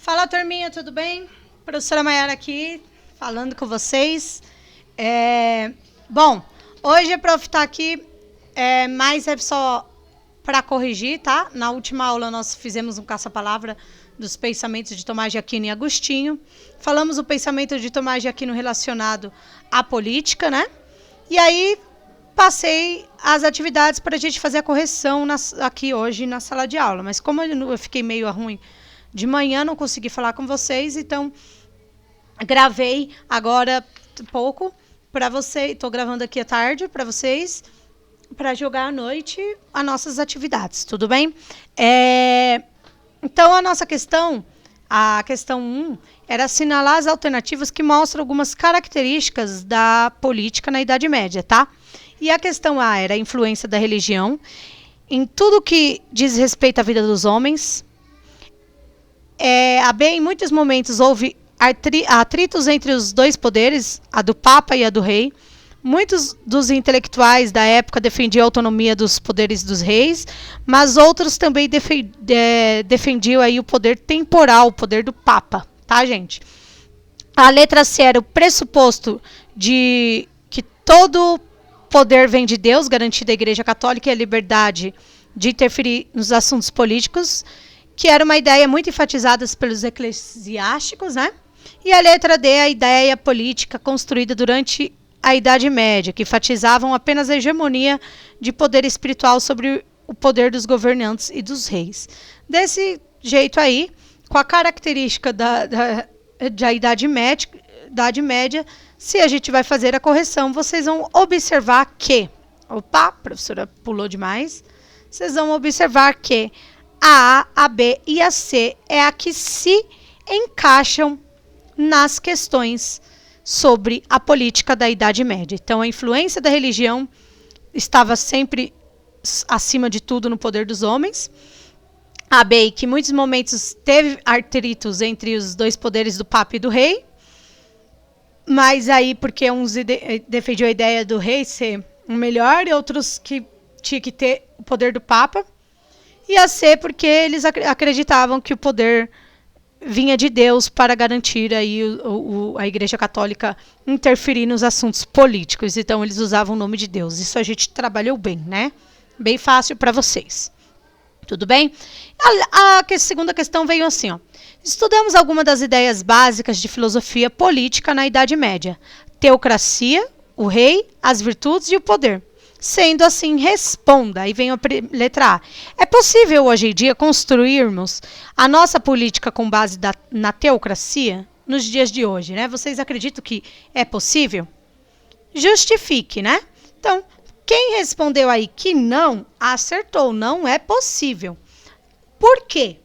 Fala, turminha, tudo bem? Professora Maiara aqui, falando com vocês. Bom, hoje a prof tá aqui, mas é só para corrigir, tá? Na última aula nós fizemos um caça-palavra dos pensamentos de Tomás de Aquino e Agostinho. Falamos o pensamento de Tomás de Aquino relacionado à política, né? E aí passei as atividades para a gente fazer a correção aqui hoje na sala de aula. Mas como eu fiquei meio ruim de manhã, não consegui falar com vocês, então gravei agora pouco para vocês. Estou gravando aqui à tarde para vocês, para jogar à noite as nossas atividades, tudo bem? Então, a questão 1, era assinalar as alternativas que mostram algumas características da política na Idade Média, tá? E a questão A era a influência da religião em tudo que diz respeito à vida dos homens. A B, em muitos momentos, houve atritos entre os dois poderes, a do Papa e a do Rei. Muitos dos intelectuais da época defendiam a autonomia dos poderes dos reis, mas outros também defendiam aí o poder temporal, o poder do Papa, tá, gente? A letra C era o pressuposto de que todo poder vem de Deus, garantido à Igreja Católica, e a liberdade de interferir nos assuntos políticos, que era uma ideia muito enfatizada pelos eclesiásticos, né? E a letra D, a ideia política construída durante a Idade Média, que enfatizavam apenas a hegemonia de poder espiritual sobre o poder dos governantes e dos reis. Desse jeito aí, com a característica da Idade Média, se a gente vai fazer a correção, vocês vão observar que... Opa, a professora pulou demais. Vocês vão observar que a A, a B e a C é a que se encaixam nas questões sobre a política da Idade Média. Então, a influência da religião estava sempre acima de tudo no poder dos homens. A B, que em muitos momentos teve atritos entre os dois poderes do Papa e do Rei, mas aí porque uns defendiam a ideia do rei ser o melhor e outros que tinha que ter o poder do Papa. E a C, porque eles acreditavam que o poder vinha de Deus para garantir aí a Igreja Católica interferir nos assuntos políticos. Então, eles usavam o nome de Deus. Isso a gente trabalhou bem, né? Bem fácil para vocês. Tudo bem? A segunda questão veio assim, ó. Estudamos algumas das ideias básicas de filosofia política na Idade Média. Teocracia, o rei, as virtudes e o poder. Sendo assim, responda. Aí vem a letra A. É possível hoje em dia construirmos a nossa política com base na teocracia nos dias de hoje, né? Vocês acreditam que é possível? Justifique, né? Então, quem respondeu aí que não, acertou. Não é possível. Por quê?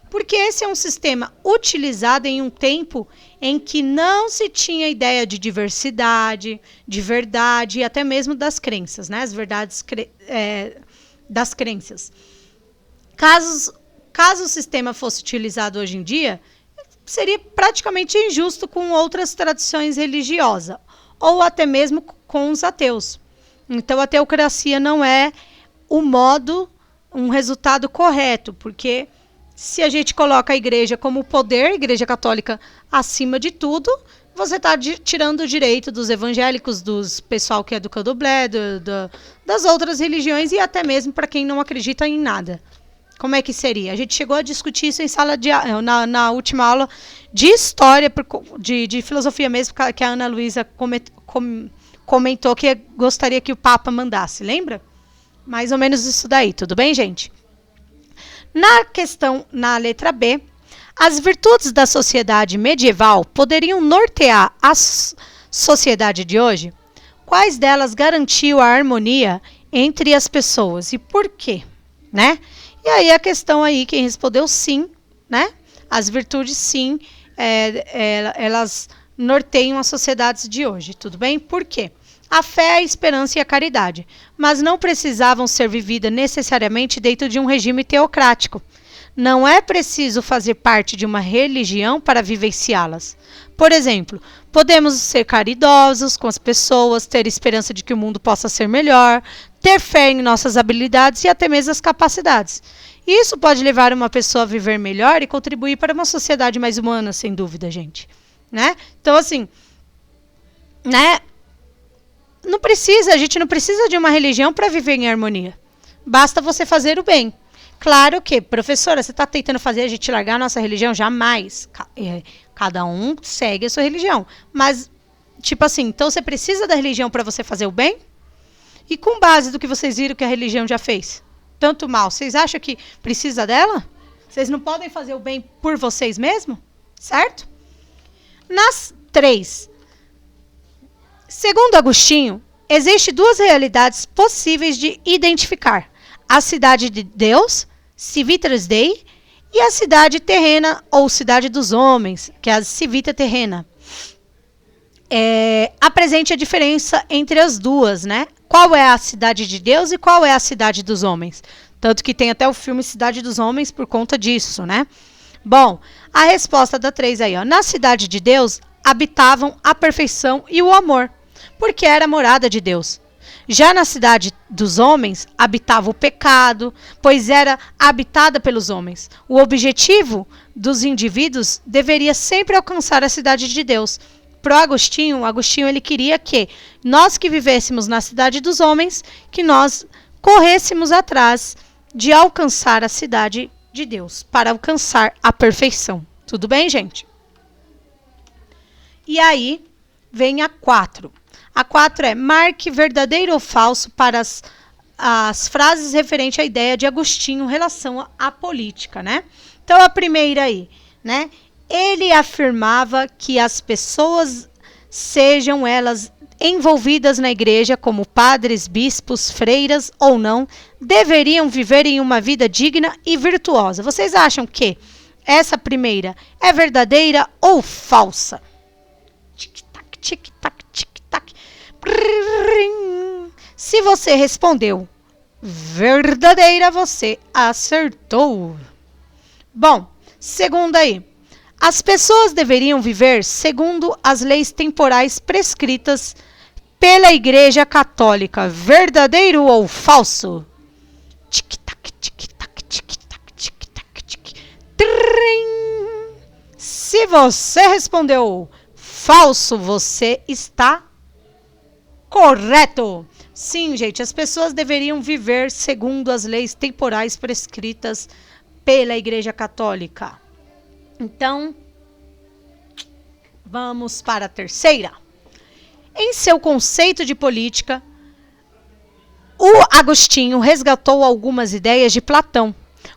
Porque esse é um sistema utilizado em um tempo em que não se tinha ideia de diversidade, de verdade e até mesmo das crenças, né? As verdades das crenças. Caso o sistema fosse utilizado hoje em dia, seria praticamente injusto com outras tradições religiosas, ou até mesmo com os ateus. Então, a teocracia não é um resultado correto, porque se a gente coloca a igreja como poder, a Igreja Católica acima de tudo, você está tirando o direito dos evangélicos, dos pessoal que é do candomblé, das outras religiões e até mesmo para quem não acredita em nada. Como é que seria? A gente chegou a discutir isso em na última aula de história, de filosofia mesmo, que a Ana Luísa comentou que gostaria que o Papa mandasse, lembra? Mais ou menos isso daí, tudo bem, gente? Na letra B, as virtudes da sociedade medieval poderiam nortear a sociedade de hoje? Quais delas garantiam a harmonia entre as pessoas e por quê? Né? E aí a questão aí, quem respondeu sim, né? As virtudes sim, elas norteiam as sociedades de hoje, tudo bem? Por quê? A fé, a esperança e a caridade, mas não precisavam ser vividas necessariamente dentro de um regime teocrático. Não é preciso fazer parte de uma religião para vivenciá-las. Por exemplo, podemos ser caridosos com as pessoas, ter esperança de que o mundo possa ser melhor, ter fé em nossas habilidades e até mesmo as capacidades. Isso pode levar uma pessoa a viver melhor e contribuir para uma sociedade mais humana, sem dúvida, gente. Né? Então, assim, né? A gente não precisa de uma religião para viver em harmonia. Basta você fazer o bem. Claro que, professora, você está tentando fazer a gente largar a nossa religião? Jamais. Cada um segue a sua religião. Mas, tipo assim, então você precisa da religião para você fazer o bem? E com base do que vocês viram que a religião já fez? Tanto mal. Vocês acham que precisa dela? Vocês não podem fazer o bem por vocês mesmos? Certo? Nas 3. Segundo Agostinho, existem 2 realidades possíveis de identificar. A cidade de Deus, Civitas Dei, e a cidade terrena, ou cidade dos homens, que é a Civita terrena. Apresente a diferença entre as duas, né? Qual é a cidade de Deus e qual é a cidade dos homens? Tanto que tem até o filme Cidade dos Homens por conta disso, né? Bom, a resposta da 3 aí, ó. Na cidade de Deus habitavam a perfeição e o amor, porque era a morada de Deus. Já na cidade dos homens habitava o pecado, pois era habitada pelos homens. O objetivo dos indivíduos deveria sempre alcançar a cidade de Deus. Pro Agostinho ele queria que nós que vivêssemos na cidade dos homens, que nós corrêssemos atrás de alcançar a cidade de Deus, para alcançar a perfeição. Tudo bem, gente? E aí vem a 4. A 4 é: marque verdadeiro ou falso para as frases referentes à ideia de Agostinho em relação à política, né? Então, a primeira aí, né? Ele afirmava que as pessoas, sejam elas envolvidas na igreja como padres, bispos, freiras ou não, deveriam viver em uma vida digna e virtuosa. Vocês acham que essa primeira é verdadeira ou falsa? Tic-tac, tic-tac, tic-tac. Se você respondeu verdadeira, você acertou. Bom, segunda aí. As pessoas deveriam viver segundo as leis temporais prescritas pela Igreja Católica. Verdadeiro ou falso? Tic-tac, tic-tac, tic-tac, tic-tac, tic. Se você respondeu falso, você está correto. Sim, gente, as pessoas deveriam viver segundo as leis temporais prescritas pela Igreja Católica. Então, vamos para a terceira. Em seu conceito de política, o Agostinho resgatou algumas ideias de Platão.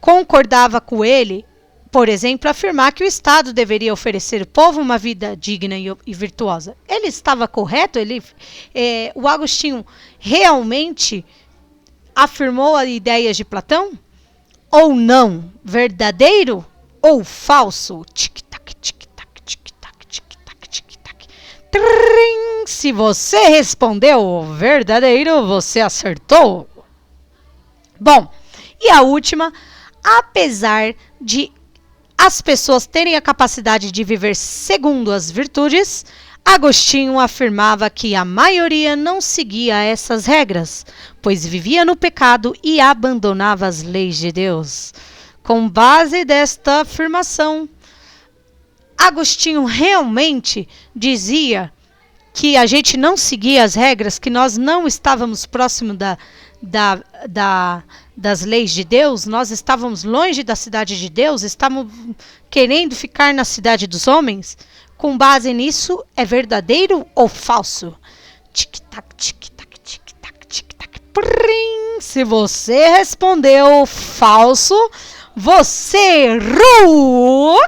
Concordava com ele, por exemplo, afirmar que o Estado deveria oferecer ao povo uma vida digna e virtuosa. Ele estava correto? O Agostinho realmente afirmou as ideias de Platão? Ou não? Verdadeiro ou falso? Tic-tac, tic-tac, tic-tac, tic-tac, tic-tac. Se você respondeu verdadeiro, você acertou. Bom, e a última, apesar de as pessoas terem a capacidade de viver segundo as virtudes, Agostinho afirmava que a maioria não seguia essas regras, pois vivia no pecado e abandonava as leis de Deus. Com base desta afirmação, Agostinho realmente dizia que a gente não seguia as regras, que nós não estávamos próximos das leis de Deus, nós estávamos longe da cidade de Deus, estávamos querendo ficar na cidade dos homens. Com base nisso, é verdadeiro ou falso? Tic-tac, tic-tac, tic-tac, tic-tac. Se você respondeu falso, você errou!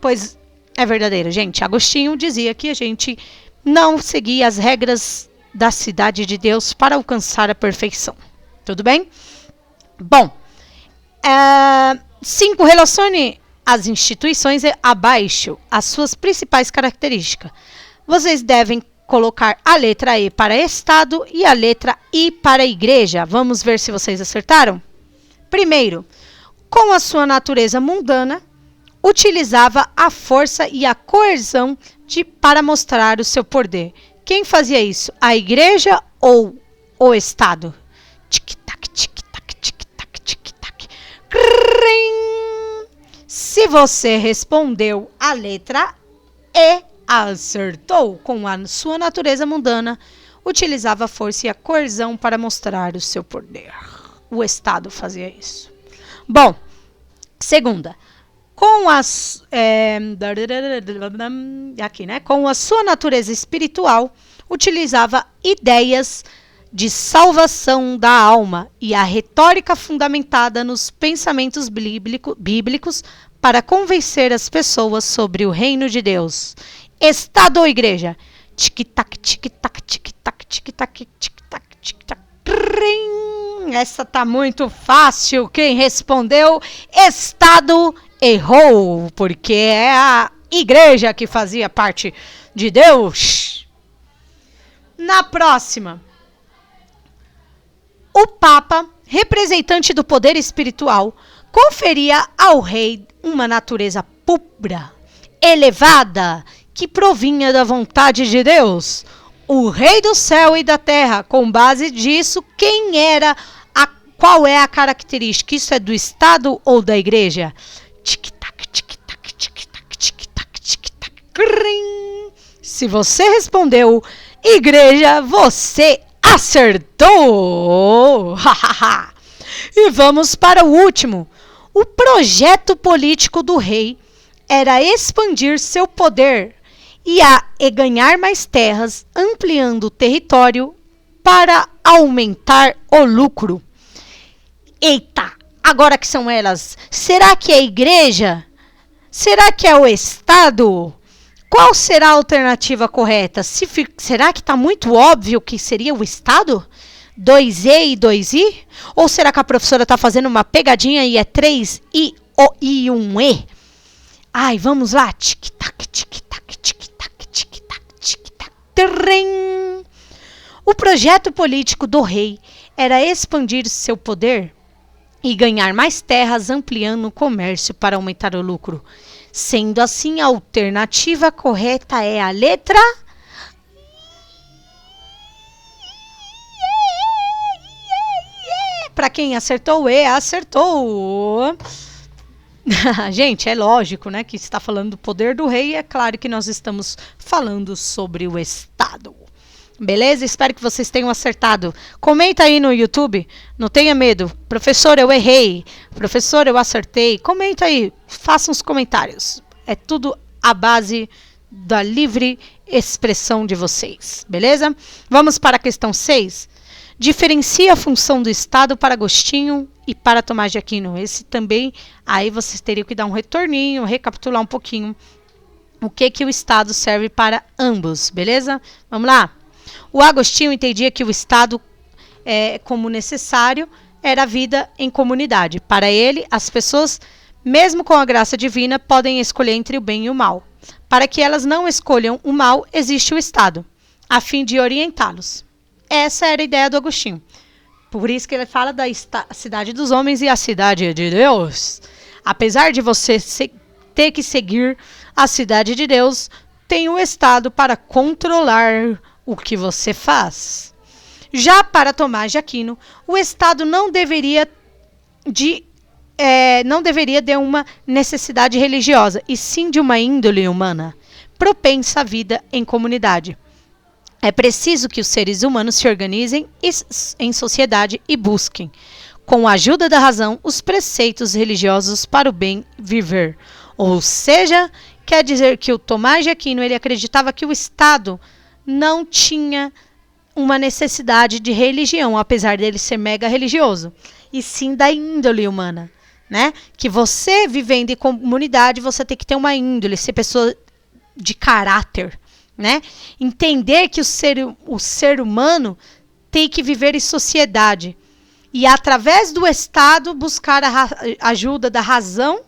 Pois é verdadeiro, gente. Agostinho dizia que a gente não seguia as regras da cidade de Deus para alcançar a perfeição. Tudo bem? Bom, 5. Relacione as instituições abaixo as suas principais características. Vocês devem colocar a letra E para Estado e a letra I para Igreja. Vamos ver se vocês acertaram? Primeiro, com a sua natureza mundana, utilizava a força e a coerção para mostrar o seu poder. Quem fazia isso? A Igreja ou o Estado? Tic-tac, tic-tac, tic-tac, tic-tac. Trim! Se você respondeu a letra E, acertou. Com a sua natureza mundana, utilizava a força e a coerção para mostrar o seu poder. O Estado fazia isso. Bom, segunda. Com a sua natureza espiritual, utilizava ideias de salvação da alma e a retórica fundamentada nos pensamentos bíblicos para convencer as pessoas sobre o reino de Deus. Estado ou igreja? Tic-tac, tic-tac, tic-tac, tic-tac, tic-tac, tic-tac. Essa tá muito fácil. Quem respondeu Estado errou, porque é a igreja que fazia parte de Deus. Na próxima, o Papa, representante do poder espiritual, conferia ao rei uma natureza pura, elevada, que provinha da vontade de Deus. O rei do céu e da terra, com base disso, qual é a característica? Isso é do Estado ou da igreja? Tic-tac, tic-tac, tic-tac, tic-tac, tic-tac. Se você respondeu igreja, você acertou! E vamos para o último. O projeto político do rei era expandir seu poder e ganhar mais terras, ampliando o território para aumentar o lucro. Eita, agora que são elas, será que é a igreja? Será que é o Estado? Qual será a alternativa correta? Será que está muito óbvio que seria o Estado? 2E e 2I? Ou será que a professora está fazendo uma pegadinha e é 3I e 1E? Ai, vamos lá. Tic-tac, tic-tac, tic-tac, tic-tac, tic-tac. Trim! O projeto político do rei era expandir seu poder e ganhar mais terras, ampliando o comércio para aumentar o lucro. Sendo assim, a alternativa correta é a letra Para quem acertou E, acertou. Gente, é lógico, né, que está falando do poder do rei, é claro que nós estamos falando sobre o Estado. Beleza? Espero que vocês tenham acertado. Comenta aí no YouTube, não tenha medo. Professor, eu errei. Professor, eu acertei. Comenta aí, faça uns comentários. É tudo à base da livre expressão de vocês. Beleza? Vamos para a questão 6. Diferencia a função do Estado para Agostinho e para Tomás de Aquino. Esse também, aí vocês teriam que dar um retorninho, recapitular um pouquinho o que o Estado serve para ambos, beleza? Vamos lá. O Agostinho entendia que o Estado, como necessário, era a vida em comunidade. Para ele, as pessoas, mesmo com a graça divina, podem escolher entre o bem e o mal. Para que elas não escolham o mal, existe o Estado, a fim de orientá-los. Essa era a ideia do Agostinho. Por isso que ele fala da cidade dos homens e a cidade de Deus. Apesar de você ter que seguir a cidade de Deus, tem o Estado para controlar o que você faz. Já para Tomás de Aquino, o Estado não deveria de uma necessidade religiosa, e sim de uma índole humana, propensa à vida em comunidade. É preciso que os seres humanos se organizem em sociedade e busquem, com a ajuda da razão, os preceitos religiosos para o bem viver. Ou seja, quer dizer que o Tomás de Aquino ele acreditava que o Estado não tinha uma necessidade de religião, apesar dele ser mega religioso, e sim da índole humana, né? Que você, vivendo em comunidade, você tem que ter uma índole, ser pessoa de caráter, né? Entender que o ser humano tem que viver em sociedade e, através do Estado, buscar a ajuda da razão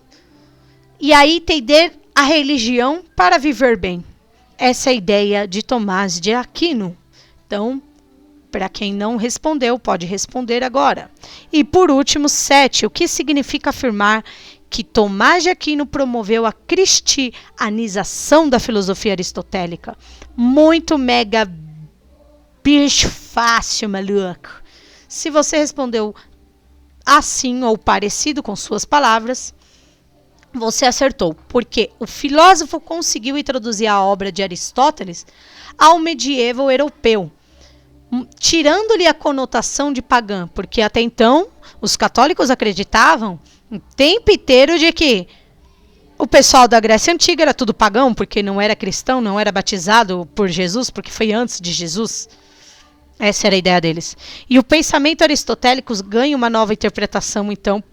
e aí entender a religião para viver bem. Essa é a ideia de Tomás de Aquino. Então, para quem não respondeu, pode responder agora. E por último, 7. O que significa afirmar que Tomás de Aquino promoveu a cristianização da filosofia aristotélica? Muito mega bicho fácil, maluco. Se você respondeu assim ou parecido com suas palavras, você acertou, porque o filósofo conseguiu introduzir a obra de Aristóteles ao medieval europeu, tirando-lhe a conotação de pagã, porque até então os católicos acreditavam o tempo inteiro de que o pessoal da Grécia Antiga era tudo pagão, porque não era cristão, não era batizado por Jesus, porque foi antes de Jesus. Essa era a ideia deles. E o pensamento aristotélico ganha uma nova interpretação, então,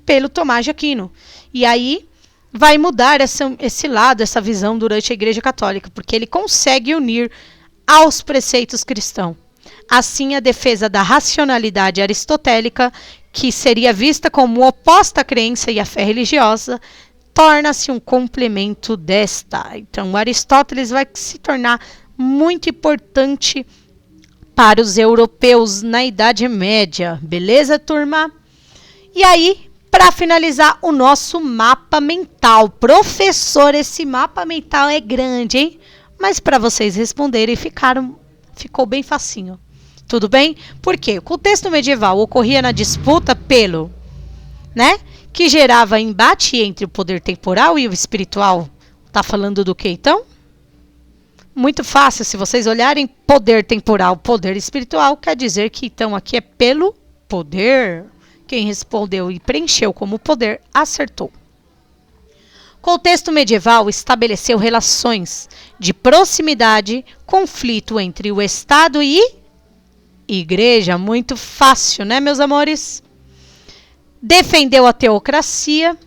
pelo Tomás de Aquino. E aí vai mudar esse lado, essa visão durante a Igreja Católica, porque ele consegue unir aos preceitos cristãos. Assim, a defesa da racionalidade aristotélica, que seria vista como oposta à crença e à fé religiosa, torna-se um complemento desta. Então, Aristóteles vai se tornar muito importante para os europeus na Idade Média. Beleza, turma? E aí, para finalizar, o nosso mapa mental. Professor, esse mapa mental é grande, hein? Mas para vocês responderem, ficou bem facinho. Tudo bem? Por quê? O contexto medieval ocorria na disputa pelo, que gerava embate entre o poder temporal e o espiritual. Tá falando do que então? Muito fácil, se vocês olharem poder temporal, poder espiritual, quer dizer que então aqui é pelo poder. Quem respondeu e preencheu como poder, acertou. Contexto medieval estabeleceu relações de proximidade, conflito entre o Estado e Igreja. Muito fácil, né, meus amores? Defendeu a teocracia,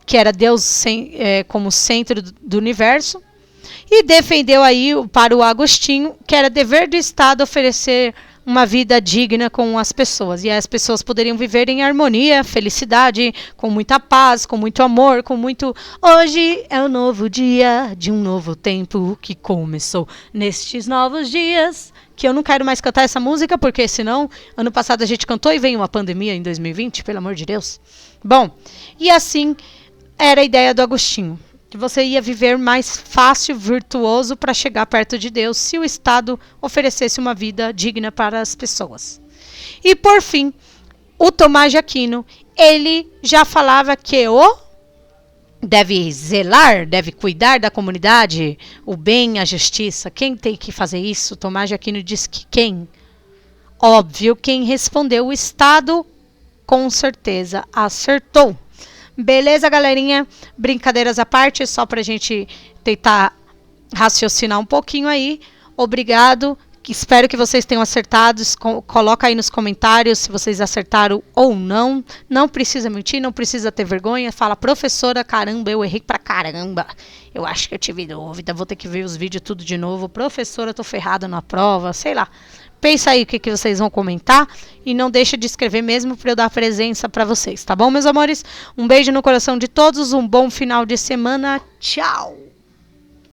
que era Deus como centro do universo, e defendeu aí para o Agostinho que era dever do Estado oferecer uma vida digna com as pessoas, e as pessoas poderiam viver em harmonia, felicidade, com muita paz, com muito amor, com muito... Hoje é um novo dia de um novo tempo que começou nestes novos dias, que eu não quero mais cantar essa música, porque senão, ano passado a gente cantou e veio uma pandemia em 2020, pelo amor de Deus. Bom, e assim era a ideia do Agostinho, que você ia viver mais fácil, virtuoso para chegar perto de Deus se o Estado oferecesse uma vida digna para as pessoas. E por fim, o Tomás de Aquino, ele já falava que o deve zelar, deve cuidar da comunidade, o bem, a justiça. Quem tem que fazer isso? Tomás de Aquino diz que quem? Óbvio, quem respondeu o Estado, com certeza acertou. Beleza, galerinha? Brincadeiras à parte, só pra gente tentar raciocinar um pouquinho aí. Obrigado. Espero que vocês tenham acertado. Coloca aí nos comentários se vocês acertaram ou não. Não precisa mentir, não precisa ter vergonha. Fala, professora, caramba, eu errei pra caramba. Eu acho que eu tive dúvida, vou ter que ver os vídeos tudo de novo. Professora, tô ferrada na prova, sei lá. Pensa aí o que vocês vão comentar e não deixa de escrever mesmo para eu dar presença para vocês, tá bom, meus amores? Um beijo no coração de todos, um bom final de semana. Tchau!